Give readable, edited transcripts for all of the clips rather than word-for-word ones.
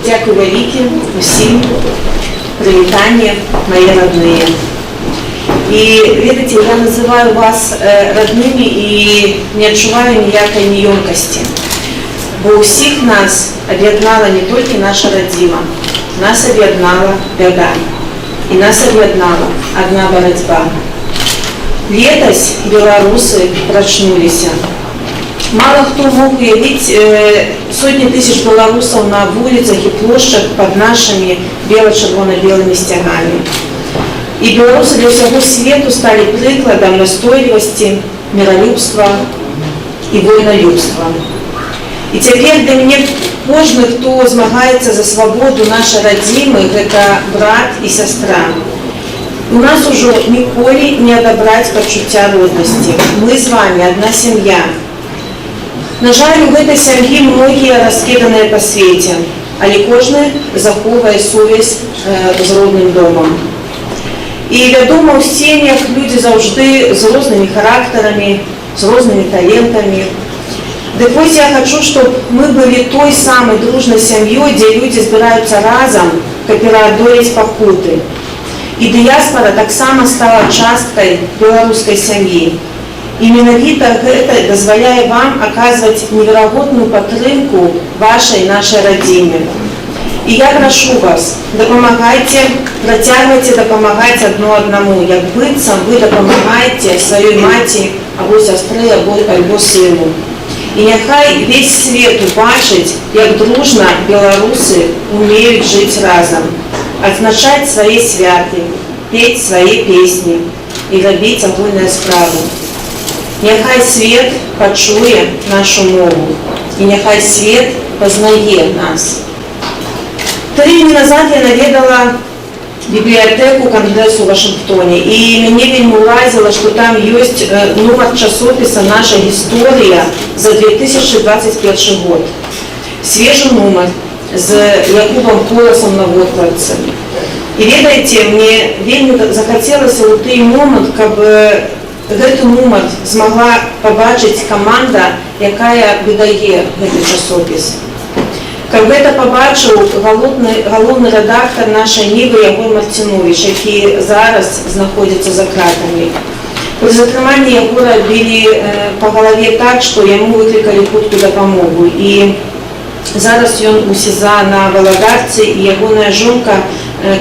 Дякую вялікі усім, прывітанне, мои родные. И, видите, я называю вас родными и не адчуваю ніякай неёмкасці. Бо ўсіх нас аб'яднала не толькі наша радзіма, нас аб'яднала бяда. И нас объединала одна борьба. Летась белорусы прочнулись. Мало кто мог уявить сотни тысяч белорусов на улицах и площадях под нашими бело-червоно-белыми стягами. И белорусы для всего свету стали прикладом настойливости, миролюбства и вольнолюбства. И теперь для меня кожны, хто змагаецца за свабоду нашай радзімы, гэта брат і сястра. У нас ужо ніколі не адабраць пачуцця роднасці. Мы з вами одна сям'я. На жаль, у гэтай сям'і многія раскіданыя па свеце, але кожны захоўвае сувязь з родным домам. І вядома, у сем'ях людзі заўжды з рознымі характарамі, з рознымі талентамі. Так вот, я хочу, чтобы мы были той самой дружной семьей, где люди собираются разом, каб пераадолець пакуты. И диаспора так само стала часткой белорусской семьи. И менавіта гэта дазваляе вам оказывать неверагодную падтрымку вашей, нашей родине. И я прошу вас, дапамагайце, працягвайце дапамагаць одно одному, як быццам вы дапамагаеце сваёй маці, або сястры, або сыну. И няхай весь свет убачыць, як дружно белорусы умеют жить разом, отзначать свои святы, петь свои песни и робить агульную справу. Няхай свет пачуе нашу мову, и няхай свет познае нас. 3 дні назад я наведала библиотеку Конгрессу в Вашингтоне, и меня вельмі уразило, что там есть номер часописа «Наша история» за 2021 год. Свежий номер с Якубом Колосом Новотворцем. И ведаете, мне вельмі захотелось у той момент, каб гэты номер смогла побачить команда, якая выдае гэты часопіс. Каб гэта побачыў галоўны рэдактор нашай Нівы Ягор Мартинович, які зараз знаходзіцца за кратамі. Пры затрыманні Ягора білі по галаве так, што яму выклікалі хуткую дапамогу. І зараз ён у СІЗА на Валадарцы, і ягоная жонка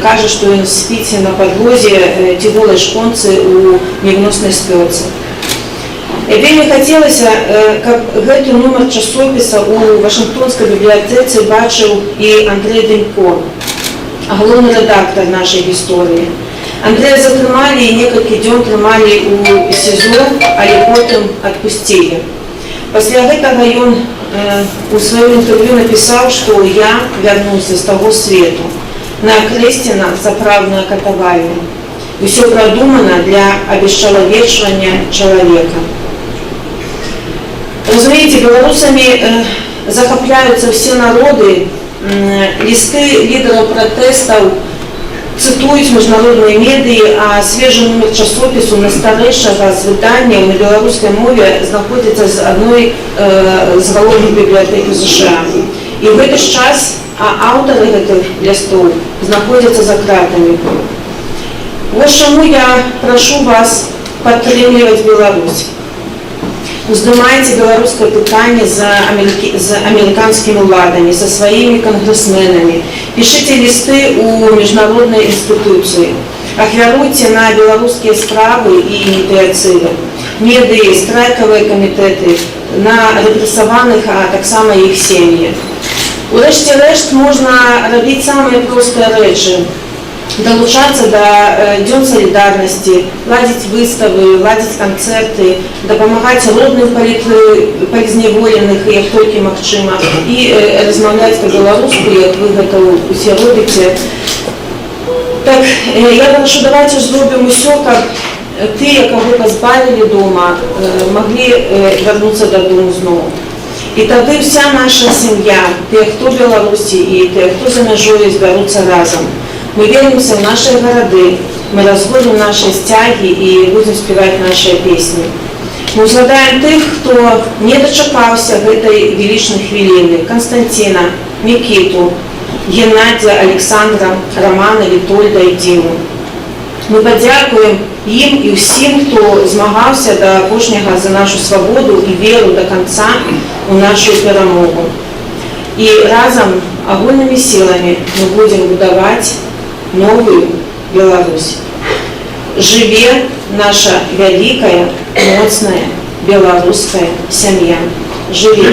кажа, што ён спіць на падлозе ці голай шконцы ў невыноснай спёцы. Вельмі хацелася, каб гэты номер часопіса у Вашингтонской библиотецы бачыў і Андрей Денько, галоўны рэдактор нашай гісторыі. Андрея затрымалі і некалькі дзён трымалі у СІЗО, але потым адпусцілі. Пасля гэтага ён у сваём інтэрв'ю напісаў, што я вярнуўся з таго свету. Накрэсцена сапраўдная катавальня. Усё прадумана для абесчалавечвання чалавека. Разумеете, белорусами захапляются все народы, листы лидеров протестов цитуют международные медии, а свежий номер часопису найстарэйшага з выдання на беларускай мове знаходзіцца з адной з галоўных бібліятэк США. І ў гэты час аўтары гэтых лістоў знаходзяцца за кратамі. Вот чаму я прошу вас падтрымліваць Беларусь. Уздымайте белорусское пытание за американскими уладами, со своими конгрессменами. Пишите листы у международной институции. Ахвяруйте на белорусские справы и инициативы. Меды, страйковые комитеты, на репрессованных, а так само их семьи. Урэшце-рэшт можно робить самые простые речи. Долучаться до Дён солидарности, ладить выставы, ладить концерты, дапамагаць родным палізняволеных, як толькі магчыма, і размаўляць па-беларуску, як вы гэта усе робіце. Так, я прошу, давайте зробім усё, каб тыя, каго пазбавілі дома, маглі вярнуцца дадому зноў. І тады вся наша сям'я, тыя, хто в Беларусі і тыя, хто за мяжой, збяруцца разам. Мы вернемся в наши города, мы разгоним наши стяги и будем спевать наши песни. Мы узгадаем тех, кто не дочакался этой величной хвилины: Константина, Микиту, Геннадія, Александра, Романа, Вітольда і Діму. Ми подякуємо їм і всім, хто змагався до кожного за нашу свободу і віру до кінця у нашу перемогу. І разом, огульними силами, ми будемо будувати нову Білорусь. Живе наша великая, моцная белорусская семья. Живе!